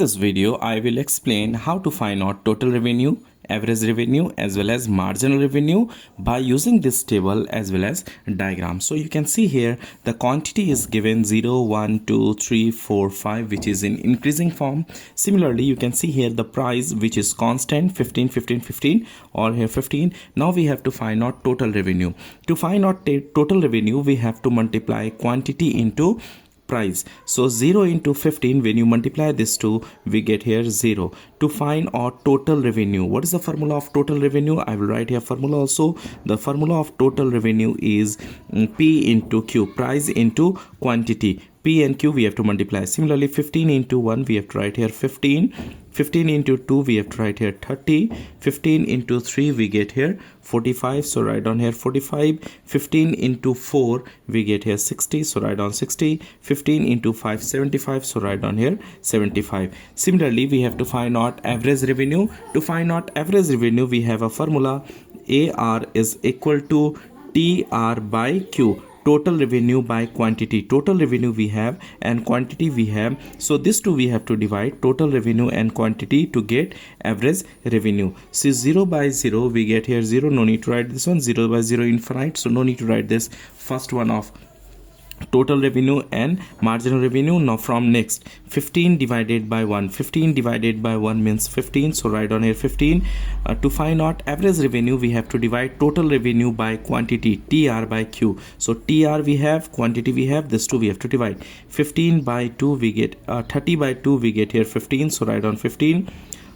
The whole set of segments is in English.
This video I will explain how to find out total revenue, average revenue as well as marginal revenue by using this table as well as diagram. So you can see here the quantity is given 0, 1, 2, 3, 4, 5, which is in increasing form. Similarly, you can see here the price which is constant 15, 15, 15 or here 15. Now we have to find out total revenue. To find out total revenue, we have to multiply quantity into price. So 0 into 15, when you multiply this two, we get here 0. To find our total revenue, what is the formula of total revenue? I will write here formula also. The formula of total revenue is P into Q, price into quantity. P and Q we have to multiply. Similarly, 15 into 1 we have to write here 15. 15 into 2 we have to write here 30. 15 into 3 we get here 45, so write down here 45. 15 into 4 we get here 60, so write down 60. 15 into 5 75, so write down here 75. Similarly, we have to find out average revenue. To find out average revenue, we have a formula. AR is equal to TR by Q, total revenue by quantity. Total revenue we have and quantity we have, so this two we have to divide, total revenue and quantity, to get average revenue. So 0 by 0 we get here 0, no need to write this one. 0 by 0 infinite, so no need to write this first one of total revenue and marginal revenue. Now from next, 15 divided by 1, 15 divided by 1 means 15, so write down here 15. To find out average revenue, we have to divide total revenue by quantity, TR by Q. So TR we have, quantity we have, this two we have to divide. 15 by 2 we get 30 by 2 we get here 15, so write down 15.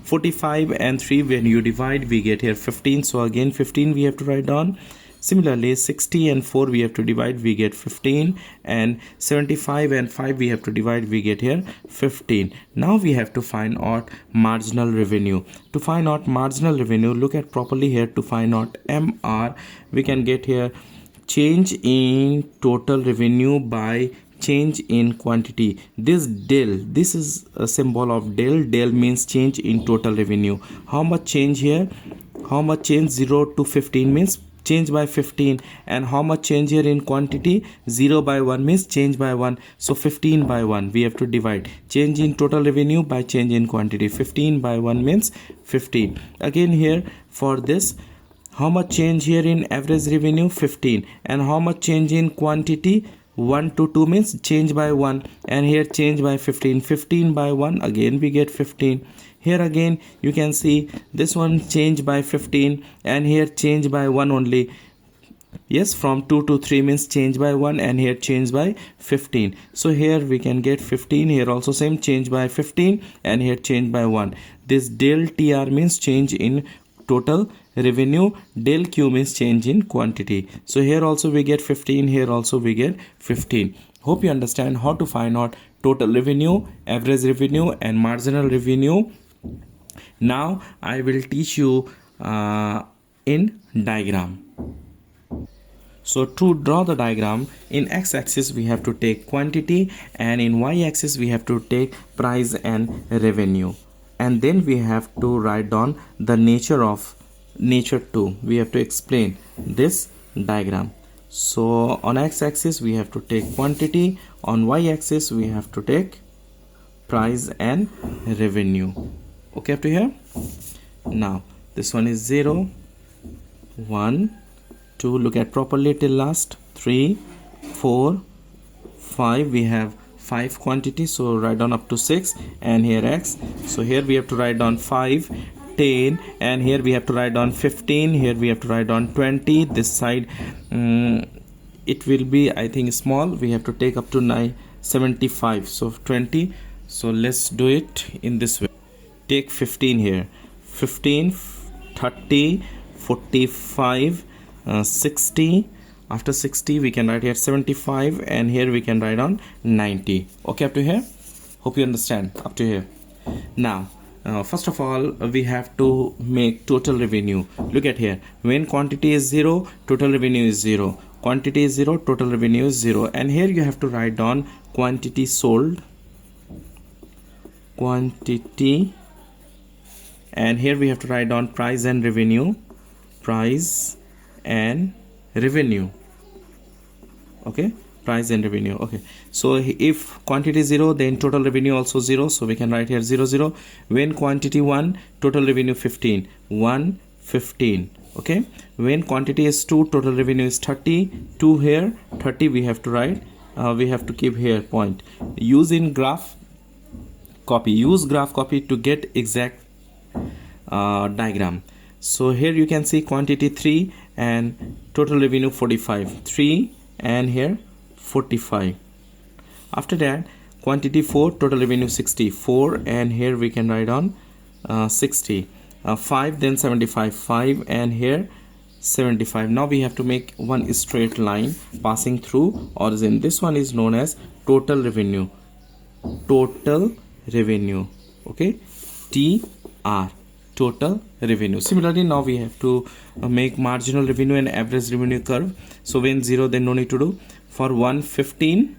45 and 3 when you divide we get here 15, so again 15 we have to write down. Similarly, 60 and 4 we have to divide, we get 15, and 75 and 5 we have to divide, we get here 15. Now we have to find out marginal revenue. To find out marginal revenue, look at properly here. To find out MR, we can get here change in total revenue by change in quantity. This del, this is a symbol of del. Del means change in total revenue. How much change here? How much change? 0 to 15 means change by 15, and how much change here in quantity? 0 by 1 means change by 1, so 15 by 1 we have to divide. Change in total revenue by change in quantity. 15 by 1 means 15. Again here for this, how much change here in average revenue? 15. And how much change in quantity? 1 to 2 means change by 1, and here change by 15. 15 by 1, again we get 15. Here again you can see this one change by 15, and here change by 1 only. Yes, from 2 to 3 means change by 1, and here change by 15. So here we can get 15. Here also same, change by 15, and here change by 1. This del TR means change in total revenue. Del Q means change in quantity. So here also we get 15. Here also we get 15. Hope you understand how to find out total revenue, average revenue and marginal revenue. Now I will teach you in diagram. So to draw the diagram, in x-axis we have to take quantity, and in y-axis we have to take price and revenue, and then we have to write down the nature two. We have to explain this diagram. So on x-axis we have to take quantity, on y-axis we have to take price and revenue. Okay, up to here. Now this one is 0, 1, 2, look at properly till last, 3, 4, 5, we have 5 quantity, so write down up to 6, and here x, so here we have to write down 5, 10, and here we have to write down 15, here we have to write down 20. This side it will be, I think, small, we have to take up to 75, so 20. So let's do it in this way. Take 15 here, 15, 30, 45, 60. After 60 we can write here 75, and here we can write on 90. Okay, up to here. Hope you understand up to here. Now first of all we have to make total revenue. Look at here, when quantity is 0, total revenue is 0. Quantity is 0, total revenue is 0. And here you have to write down quantity sold, quantity, and here we have to write down price and revenue, price and revenue. Okay, price and revenue. Okay, so if quantity 0, then total revenue also 0, so we can write here 0 0. When quantity 1, total revenue 15, 1 15. Okay, when quantity is 2, total revenue is 30, 2 here, 30 we have to write, we have to keep here point. Use graph copy to get exact diagram. So here you can see quantity 3 and total revenue 45, 3 and here 45. After that, quantity 4, total revenue 64, and here we can write on 60. 5, then 75, 5 and here 75. Now we have to make one straight line passing through origin. This one is known as total revenue. Okay, TR, total revenue. Similarly, now we have to make marginal revenue and average revenue curve. So when 0, then no need to do. For 1, 15,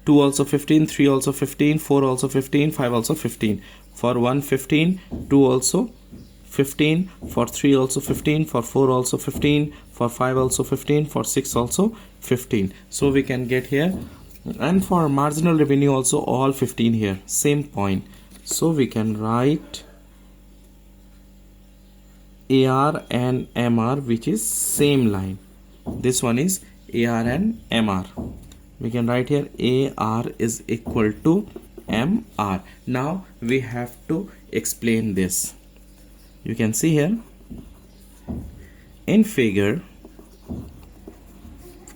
2 also 15, 3 also 15, 4 also 15, 5 also 15. For 1, 15, 2 also 15, for 3 also 15, for 4 also 15, for 5 also 15, for 6 also 15. So we can get here, and for marginal revenue also all 15 here, same point. So we can write AR and MR, which is same line. This one is AR and MR. We can write here AR is equal to MR. Now we have to explain this. You can see here in figure,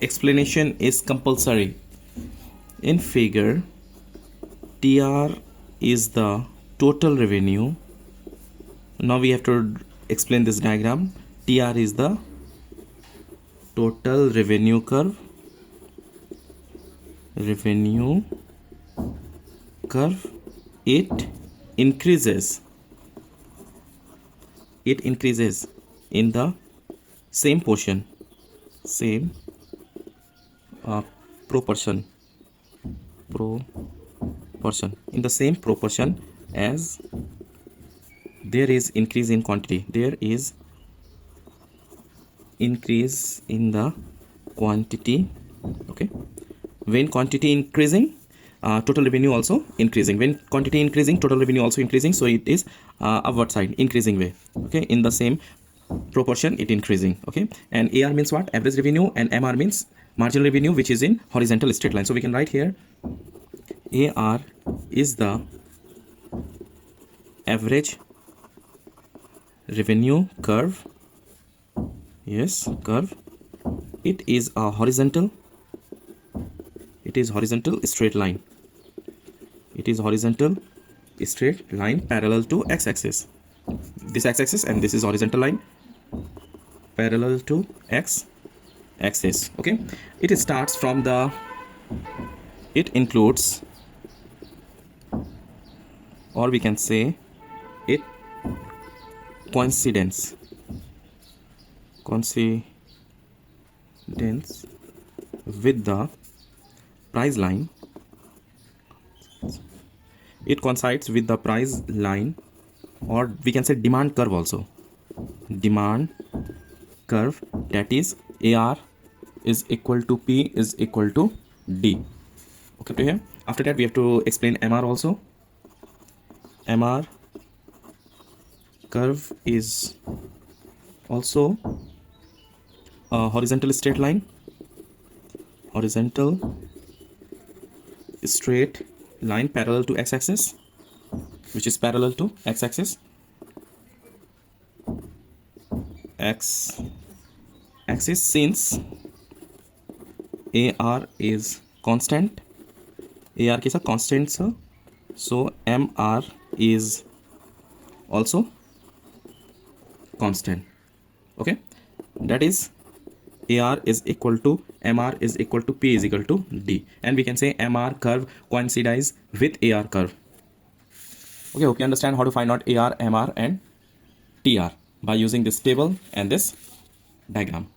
explanation is compulsory. In figure, TR is the total revenue. Now we have to explain this diagram. TR is the total revenue curve. It increases in the same portion, proportion, in the same proportion as there is increase in quantity. There is increase in the quantity. Okay, when quantity increasing, total revenue also increasing. When quantity increasing, total revenue also increasing. So it is upward side, increasing way. Okay, in the same proportion it increasing. Okay, and AR means what? Average revenue, and MR means marginal revenue, which is in horizontal straight line. So we can write here AR is the average revenue curve. Yes, curve. It is a horizontal straight line. It is horizontal straight line parallel to x-axis. This x-axis, and this is horizontal line parallel to x-axis. Okay, it starts from the, it includes, or we can say it coincidence with the price line. It coincides with the price line, or we can say demand curve also. Demand curve, that is AR is equal to P is equal to D. Okay, to here. After that we have to explain MR also. MR curve is also a horizontal straight line, parallel to x-axis, which is parallel to x-axis. X-axis, since AR is constant, AR is a constant, sir. So MR is also constant. Okay, that is AR is equal to MR is equal to P is equal to D, and we can say MR curve coincides with AR curve. Okay, hope you understand how to find out AR, MR and TR by using this table and this diagram.